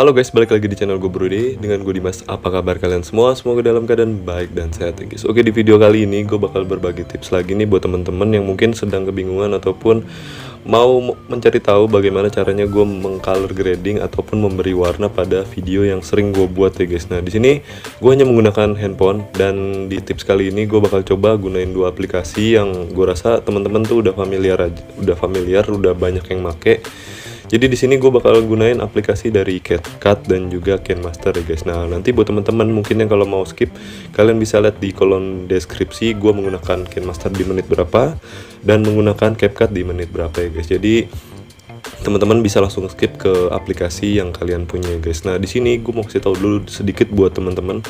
Halo guys, balik lagi di channel gue Brody. Dengan gue Dimas. Apa kabar kalian semua? Semoga dalam keadaan baik dan sehat ya guys. Oke, di video kali ini gue bakal berbagi tips lagi nih buat teman-teman yang mungkin sedang kebingungan ataupun mau mencari tahu bagaimana caranya gue mengcolor grading ataupun memberi warna pada video yang sering gue buat ya guys. Nah, di sini gue hanya menggunakan handphone, dan di tips kali ini gue bakal coba gunain dua aplikasi yang gue rasa teman-teman tuh udah familiar, udah banyak yang make. Jadi di sini gue bakal gunain aplikasi dari CapCut dan juga KineMaster ya guys. Nah, nanti buat teman-teman mungkin yang kalau mau skip, kalian bisa lihat di kolom deskripsi gue menggunakan KineMaster di menit berapa dan menggunakan CapCut di menit berapa ya guys. Jadi teman-teman bisa langsung skip ke aplikasi yang kalian punya ya guys. Nah, di sini gue mau kasih tahu dulu sedikit buat teman-teman.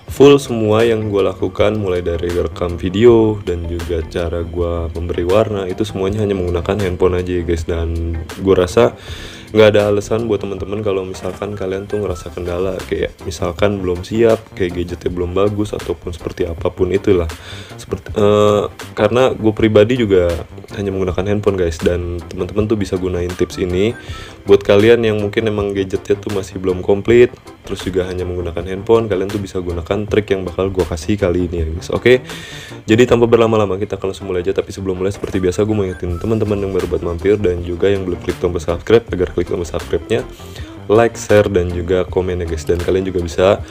Full semua yang gue lakukan, mulai dari rekam video dan juga cara gue memberi warna, itu semuanya hanya menggunakan handphone aja ya guys. Dan gue rasa nggak ada alasan buat teman-teman kalau misalkan kalian tuh ngerasa kendala, kayak misalkan belum siap, kayak gadgetnya belum bagus ataupun seperti apapun itulah. Karena gue pribadi juga hanya menggunakan handphone guys, dan teman-teman tuh bisa gunain tips ini buat kalian yang mungkin emang gadgetnya tuh masih belum komplit, terus juga hanya menggunakan handphone. Kalian tuh bisa gunakan trik yang bakal gue kasih kali ini ya guys. Oke, jadi tanpa berlama-lama kita akan langsung mulai aja. Tapi sebelum mulai, seperti biasa gue mau ingetin teman-teman yang baru buat mampir dan juga yang belum klik tombol subscribe, agar klik tombol subscribe-nya, like, share, dan juga komen ya guys. Dan kalian juga bisa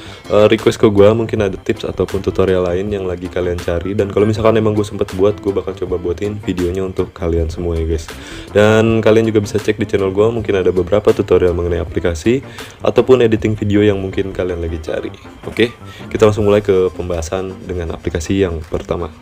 request ke gue, mungkin ada tips ataupun tutorial lain yang lagi kalian cari. Dan kalau misalkan emang gue sempet buat, gue bakal coba buatin videonya untuk kalian semua ya guys. Dan kalian juga bisa cek di channel gue, mungkin ada beberapa tutorial mengenai aplikasi ataupun editing video yang mungkin kalian lagi cari. Oke, kita langsung mulai ke pembahasan dengan aplikasi yang pertama.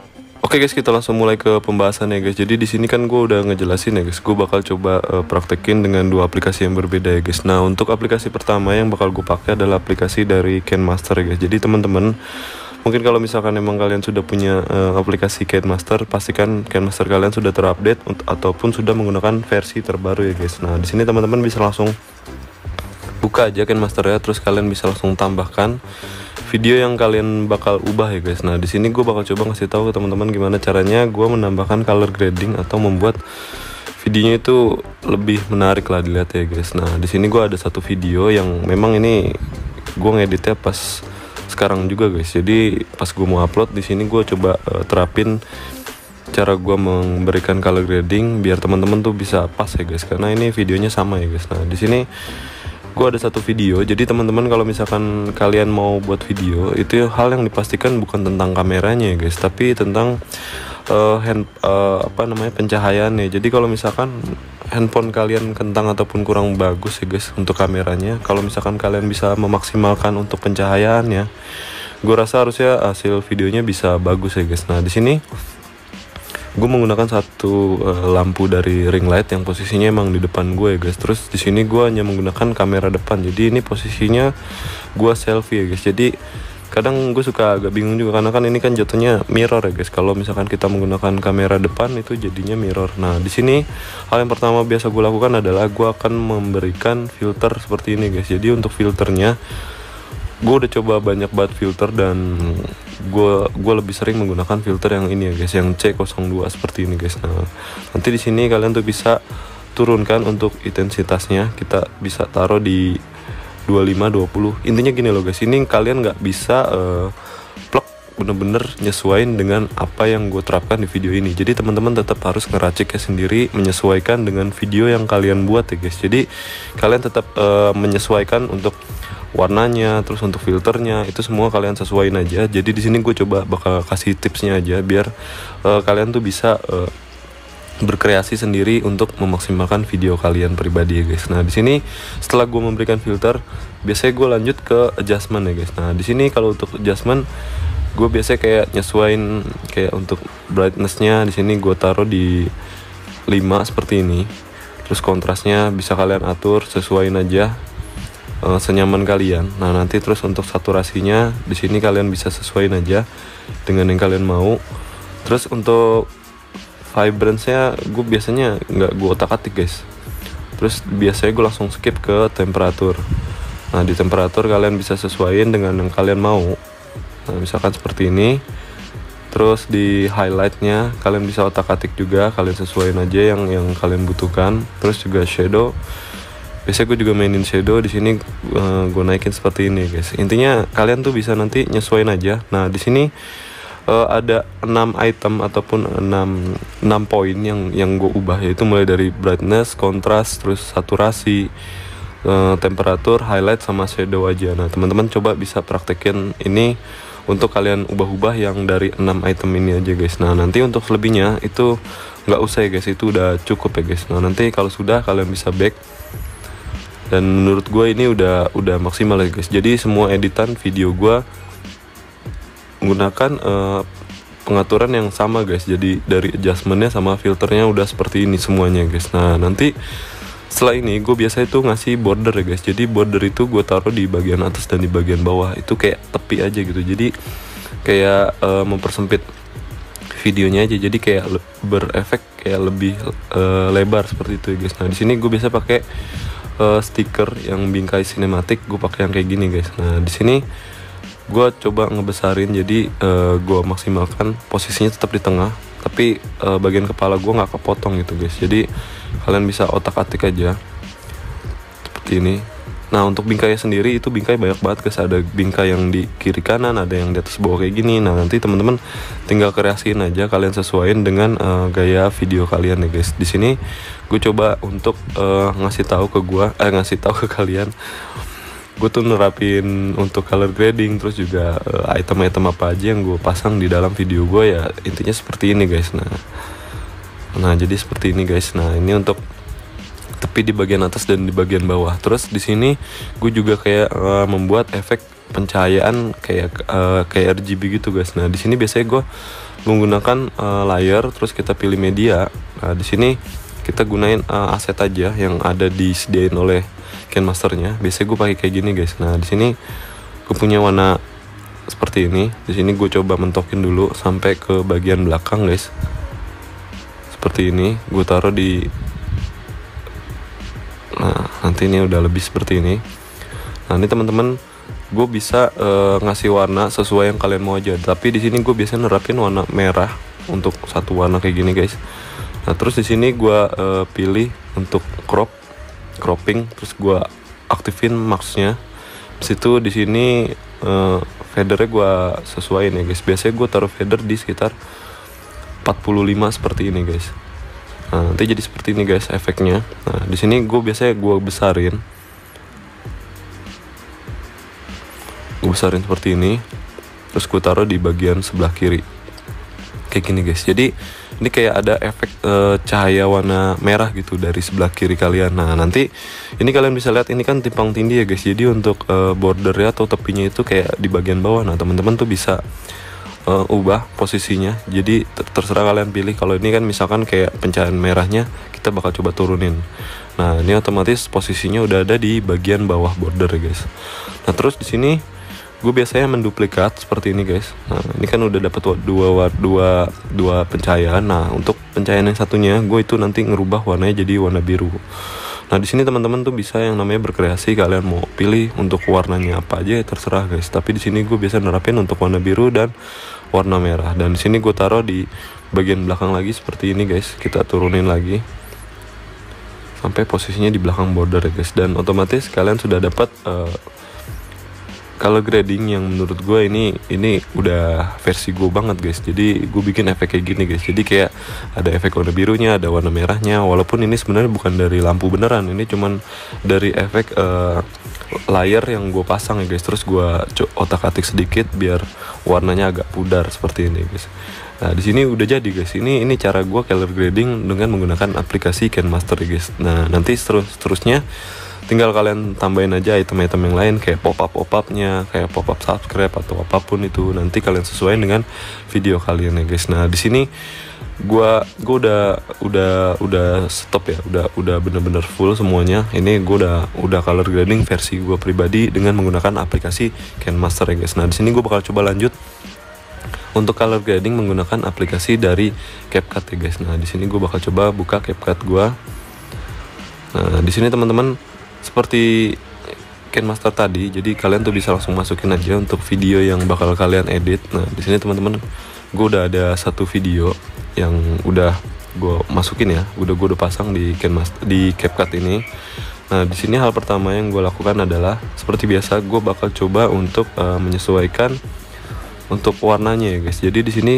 Oke guys, kita langsung mulai ke pembahasan ya guys. Jadi di sini kan gue udah ngejelasin ya guys. Gue bakal coba praktekin dengan dua aplikasi yang berbeda ya guys. Nah, untuk aplikasi pertama yang bakal gue pakai adalah aplikasi dari KineMaster ya guys. Jadi teman-teman, mungkin kalau misalkan emang kalian sudah punya aplikasi KineMaster, pastikan KineMaster kalian sudah terupdate ataupun sudah menggunakan versi terbaru ya guys. Nah, di sini teman-teman bisa langsung buka aja KineMaster ya, terus kalian bisa langsung tambahkan video yang kalian bakal ubah ya guys. Nah, di sini gue bakal coba ngasih tahu ke teman-teman gimana caranya gue menambahkan color grading atau membuat videonya itu lebih menarik lah dilihat ya guys. Nah, di sini gue ada satu video yang memang ini gue ngeditnya pas sekarang juga guys. Jadi pas gue mau upload, di sini gue coba terapin cara gue memberikan color grading biar teman-teman tuh bisa pas ya guys, karena ini videonya sama ya guys. Nah, di sini gue ada satu video. Jadi teman-teman kalau misalkan kalian mau buat video, itu hal yang dipastikan bukan tentang kameranya ya guys, tapi tentang pencahayaannya. Jadi kalau misalkan handphone kalian kentang ataupun kurang bagus ya guys untuk kameranya, kalau misalkan kalian bisa memaksimalkan untuk pencahayaannya, gue rasa harusnya hasil videonya bisa bagus ya guys. Nah, di sini gue menggunakan satu lampu dari ring light yang posisinya emang di depan gue ya guys. Terus di sini gue hanya menggunakan kamera depan. Jadi ini posisinya gue selfie ya guys. Jadi kadang gue suka agak bingung juga, karena kan ini kan jatuhnya mirror ya guys. Kalau misalkan kita menggunakan kamera depan, itu jadinya mirror. Nah, di sini hal yang pertama biasa gue lakukan adalah gue akan memberikan filter seperti ini guys. Jadi untuk filternya, gue udah coba banyak banget filter, dan gue lebih sering menggunakan filter yang ini ya guys, yang C02 seperti ini guys. Nah, nanti di sini kalian tuh bisa turunkan untuk intensitasnya. Kita bisa taruh di 25-20. Intinya gini loh guys, ini kalian nggak bisa plug bener-bener nyesuaiin dengan apa yang gue terapkan di video ini. Jadi teman-teman tetap harus ngeraciknya sendiri, menyesuaikan dengan video yang kalian buat ya guys. Jadi kalian tetap menyesuaikan untuk warnanya, terus untuk filternya, itu semua kalian sesuaiin aja. Jadi di sini gue coba bakal kasih tipsnya aja biar kalian tuh bisa berkreasi sendiri untuk memaksimalkan video kalian pribadi ya guys. Nah, di sini setelah gue memberikan filter, biasanya gue lanjut ke adjustment ya guys. Nah, di sini kalau untuk adjustment, gue biasanya kayak nyesuain, kayak untuk brightnessnya di sini gue taruh di 5 seperti ini. Terus kontrasnya bisa kalian atur, sesuaiin aja senyaman kalian. Nah, nanti terus untuk saturasinya di sini kalian bisa sesuaiin aja dengan yang kalian mau. Terus untuk vibrance-nya gue biasanya nggak gue otak-atik guys. Terus biasanya gue langsung skip ke temperatur. Nah, di temperatur kalian bisa sesuaiin dengan yang kalian mau. Nah, misalkan seperti ini. Terus di highlightnya kalian bisa otak-atik juga, kalian sesuaiin aja yang kalian butuhkan. Terus juga shadow Biasanya gue juga mainin shadow di sini, gue naikin seperti ini guys. Intinya kalian tuh bisa nanti nyesuaiin aja. Nah di sini ada 6 item ataupun 6 poin yang gue ubah, yaitu mulai dari brightness, kontras, terus saturasi, temperatur, highlight, sama shadow aja. Nah teman-teman coba bisa praktekin ini untuk kalian ubah-ubah yang dari 6 item ini aja guys. Nah nanti untuk selebihnya itu nggak usah ya guys, itu udah cukup ya guys. Nah nanti kalau sudah kalian bisa back, dan menurut gue ini udah maksimal ya guys. Jadi semua editan video gue menggunakan pengaturan yang sama guys. Jadi dari adjustmentnya sama filternya udah seperti ini semuanya guys. Nah nanti setelah ini gue biasa itu ngasih border ya guys. Jadi border itu gue taruh di bagian atas dan di bagian bawah, itu kayak tepi aja gitu. Jadi kayak mempersempit videonya aja, jadi kayak berefek kayak lebih lebar seperti itu ya guys. Nah di sini gue biasa pakai stiker yang bingkai sinematik, gue pakai yang kayak gini guys. Nah di sini gue coba ngebesarin, jadi gue maksimalkan posisinya tetap di tengah, tapi bagian kepala gue nggak kepotong gitu guys. Jadi kalian bisa otak-atik aja seperti ini. Nah untuk bingkai sendiri itu bingkai banyak banget guys, ada bingkai yang di kiri kanan, ada yang di atas bawah kayak gini. Nah nanti teman-teman tinggal kreasiin aja, kalian sesuaiin dengan gaya video kalian ya guys. Di sini gue coba untuk ngasih tahu ke kalian, gue tuh nerapin untuk color grading, terus juga item-item apa aja yang gue pasang di dalam video gue ya, intinya seperti ini guys. Nah jadi seperti ini guys. Nah ini untuk tepi di bagian atas dan di bagian bawah. Terus di sini gue juga kayak membuat efek pencahayaan kayak RGB gitu guys. Nah di sini biasanya gue menggunakan layer, terus kita pilih media. Nah di sini kita gunain aset aja yang ada disediain oleh KineMasternya. Biasanya gue pakai kayak gini guys. Nah di sini gue punya warna seperti ini. Di sini gue coba mentokin dulu sampai ke bagian belakang guys. Seperti ini, gue taruh di. Nah nanti ini udah lebih seperti ini. Nah ini teman-teman, gue bisa ngasih warna sesuai yang kalian mau aja. Tapi di sini gue biasanya nerapin warna merah untuk satu warna kayak gini guys. Nah terus di sini gue pilih untuk cropping, terus gue aktifin maxnya. Situ di sini fadernya gue sesuaiin ya guys. Biasanya gue taruh fader di sekitar 45 seperti ini guys. Nah nanti jadi seperti ini guys efeknya. Nah di sini gue biasanya besarin seperti ini, terus gue taruh di bagian sebelah kiri kayak gini guys. Jadi ini kayak ada efek cahaya warna merah gitu dari sebelah kiri kalian. Nah nanti ini kalian bisa lihat, ini kan timpang tindih ya guys. Jadi untuk bordernya atau tepinya itu kayak di bagian bawah. Nah teman-teman tuh bisa ubah posisinya. Jadi terserah kalian pilih. Kalau ini kan misalkan kayak pencahayaan merahnya kita bakal coba turunin. Nah ini otomatis posisinya udah ada di bagian bawah border ya guys. Nah terus di sini gue biasanya menduplikat seperti ini guys. Nah ini kan udah dapat dua pencahayaan. Nah untuk pencahayaan yang satunya gue itu nanti ngerubah warnanya jadi warna biru. Nah di sini teman-teman tuh bisa yang namanya berkreasi, kalian mau pilih untuk warnanya apa aja terserah guys. Tapi di sini gue biasa nerapin untuk warna biru dan warna merah. Dan di sini gue taruh di bagian belakang lagi seperti ini guys. Kita turunin lagi sampai posisinya di belakang border ya guys. Dan otomatis kalian sudah dapat color grading yang menurut gue ini udah versi gue banget guys. Jadi gue bikin efek kayak gini guys. Jadi kayak ada efek warna birunya, ada warna merahnya. Walaupun ini sebenarnya bukan dari lampu beneran, ini cuman dari efek layer yang gue pasang ya guys. Terus gue otak-atik sedikit biar warnanya agak pudar seperti ini guys. Nah di sini udah jadi guys. Ini cara gue color grading dengan menggunakan aplikasi KineMaster ya guys. Nah nanti seterusnya tinggal kalian tambahin aja item-item yang lain kayak pop-up-nya, kayak pop-up subscribe atau apapun itu. Nanti kalian sesuaiin dengan video kalian ya guys. Nah di sini gua udah stop ya, udah bener-bener full semuanya. Ini gua udah color grading versi gua pribadi dengan menggunakan aplikasi KineMaster ya guys. Nah di sini gua bakal coba lanjut untuk color grading menggunakan aplikasi dari CapCut ya guys. Nah di sini gua bakal coba buka CapCut gua. Nah di sini teman-teman seperti KineMaster tadi, jadi kalian tuh bisa langsung masukin aja untuk video yang bakal kalian edit. Nah di sini teman-teman, gue udah ada satu video yang udah gue masukin ya, gue udah pasang di KineMaster di CapCut ini. Nah, di sini hal pertama yang gue lakukan adalah seperti biasa, gue bakal coba untuk menyesuaikan untuk warnanya ya guys. Jadi di sini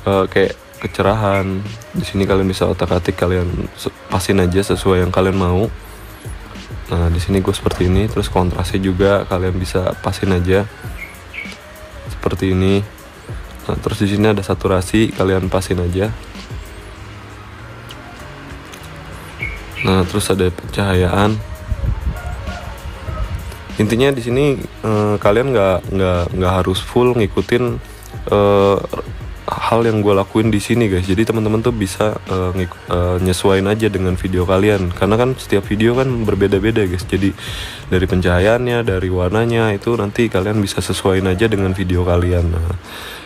kayak kecerahan, di sini kalian bisa otak-atik, kalian pasin aja sesuai yang kalian mau. Nah, di sini gue seperti ini. Terus kontrasnya juga kalian bisa pasin aja seperti ini. Nah, terus di sini ada saturasi, kalian pasin aja. Nah, terus ada pencahayaan. Intinya di sini kalian nggak harus full ngikutin hal yang gue lakuin di sini guys. Jadi teman-teman tuh bisa nyesuaiin aja dengan video kalian, karena kan setiap video kan berbeda-beda guys. Jadi dari pencahayaannya, dari warnanya, itu nanti kalian bisa sesuaiin aja dengan video kalian. Nah,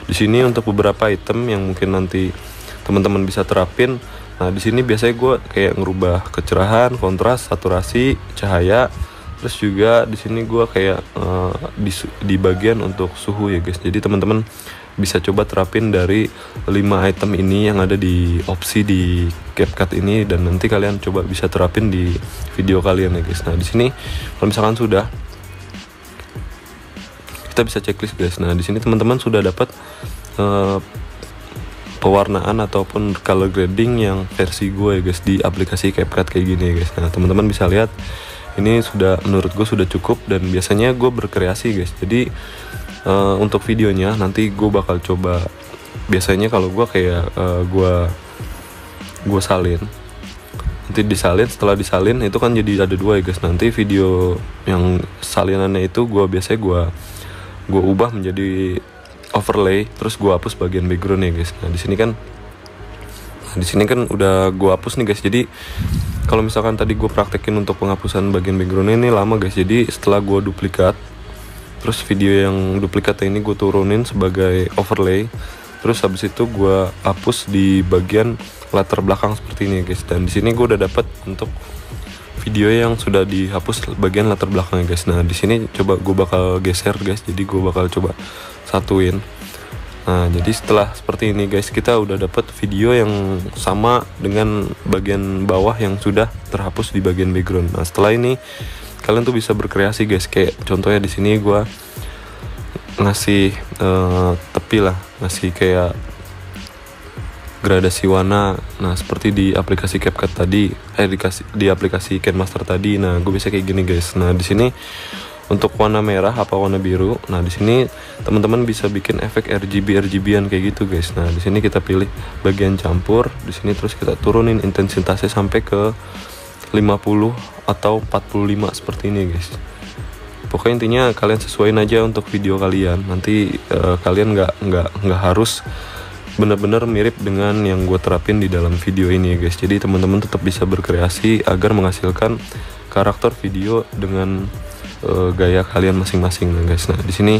di sini untuk beberapa item yang mungkin nanti teman-teman bisa terapin. Nah, di sini biasanya gue kayak ngerubah kecerahan, kontras, saturasi, cahaya. Terus juga di sini gue kayak di bagian untuk suhu ya guys. Jadi teman-teman bisa coba terapin dari 5 item ini yang ada di opsi di CapCut ini, dan nanti kalian coba bisa terapin di video kalian ya guys. Nah, di sini kalau misalkan sudah, kita bisa checklist guys. Nah, di sini teman-teman sudah dapat pewarnaan ataupun color grading yang versi gue ya guys di aplikasi CapCut kayak gini ya guys. Nah, teman-teman bisa lihat ini sudah, menurut gue sudah cukup. Dan biasanya gue berkreasi guys. Jadi untuk videonya nanti gue bakal coba, biasanya kalau gue kayak gue salin, nanti disalin, setelah disalin itu kan jadi ada 2 ya guys. Nanti video yang salinannya itu biasanya gue ubah menjadi overlay, terus gue hapus bagian background ya guys. Nah, di sini kan udah gue hapus nih guys. Jadi kalau misalkan tadi gue praktekin untuk penghapusan bagian background ini lama guys. Jadi setelah gue duplikat, terus video yang duplikatnya ini gue turunin sebagai overlay, terus habis itu gue hapus di bagian latar belakang seperti ini guys. Dan di sini gue udah dapet untuk video yang sudah dihapus bagian latar belakangnya guys. Nah, di sini coba gue bakal geser guys. Jadi gue bakal coba satuin. Nah, jadi setelah seperti ini guys, kita udah dapet video yang sama dengan bagian bawah yang sudah terhapus di bagian background. Nah, setelah ini kalian tuh bisa berkreasi guys. Kayak contohnya di sini gue ngasih tepi lah, ngasih kayak gradasi warna. Nah, seperti di aplikasi CapCut tadi, di aplikasi KineMaster tadi. Nah, gue bisa kayak gini guys. Nah, di sini untuk warna merah apa warna biru. Nah, di sini teman-teman bisa bikin efek RGB-RGB-an kayak gitu guys. Nah, di sini kita pilih bagian campur. Di sini terus kita turunin intensitasnya sampai ke 50 atau 45 seperti ini guys. Pokoknya intinya kalian sesuaiin aja untuk video kalian. Nanti kalian nggak harus benar-benar mirip dengan yang gue terapin di dalam video ini ya guys. Jadi teman-teman tetap bisa berkreasi agar menghasilkan karakter video dengan gaya kalian masing-masing ya guys. Nah, di sini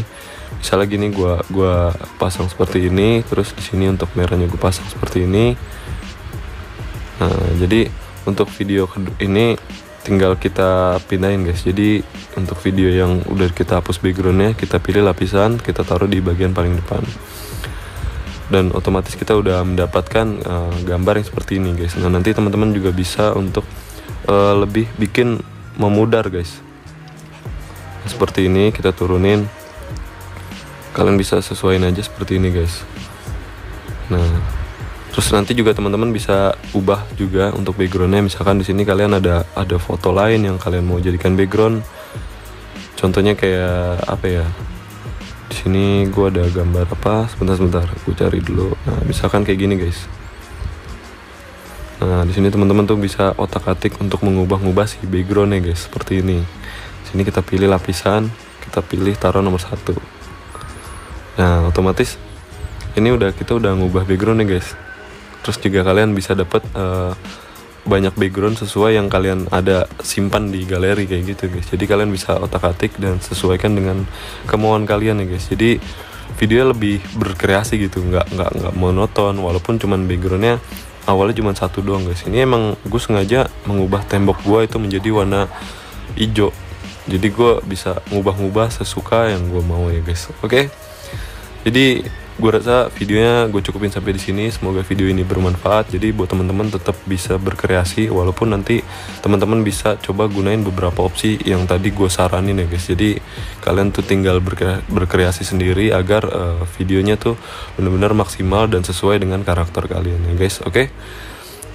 misalnya gini, gue pasang seperti ini. Terus di sini untuk merahnya gue pasang seperti ini. Nah, jadi untuk video ini tinggal kita pindahin guys. Jadi untuk video yang udah kita hapus backgroundnya, kita pilih lapisan, kita taruh di bagian paling depan, dan otomatis kita udah mendapatkan gambar yang seperti ini guys. Nah, nanti teman-teman juga bisa untuk lebih bikin memudar guys. Nah, seperti ini kita turunin, kalian bisa sesuaiin aja seperti ini guys. Nah, terus nanti juga teman-teman bisa ubah juga untuk backgroundnya. Misalkan di sini kalian ada foto lain yang kalian mau jadikan background. Contohnya kayak apa ya? Di sini gue ada gambar apa? Sebentar, gue cari dulu. Nah, misalkan kayak gini guys. Nah, di sini teman-teman tuh bisa otak-atik untuk mengubah-ubah si backgroundnya guys. Seperti ini. Di sini kita pilih lapisan, kita pilih taruh nomor 1. Nah, otomatis ini kita udah ngubah backgroundnya guys. Terus juga kalian bisa dapat banyak background sesuai yang kalian ada simpan di galeri kayak gitu guys. Jadi kalian bisa otak-atik dan sesuaikan dengan kemauan kalian ya guys. Jadi video lebih berkreasi gitu, nggak monoton. Walaupun cuman backgroundnya awalnya cuma 1 doang guys. Ini emang gue sengaja mengubah tembok gue itu menjadi warna hijau. Jadi gue bisa ngubah-ngubah sesuka yang gue mau ya guys. Oke. Jadi gue rasa videonya gue cukupin sampai di sini. Semoga video ini bermanfaat. Jadi buat teman-teman tetap bisa berkreasi, walaupun nanti teman-teman bisa coba gunain beberapa opsi yang tadi gue saranin ya guys. Jadi kalian tuh tinggal berkreasi sendiri agar videonya tuh benar-benar maksimal dan sesuai dengan karakter kalian ya guys. Oke.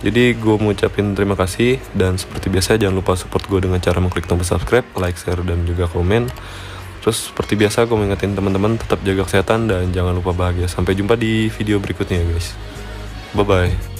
Jadi gue mau ucapin terima kasih, dan seperti biasa jangan lupa support gue dengan cara mengklik tombol subscribe, like, share, dan juga komen. Terus seperti biasa gue mengingetin teman-teman tetap jaga kesehatan dan jangan lupa bahagia. Sampai jumpa di video berikutnya guys. Bye bye.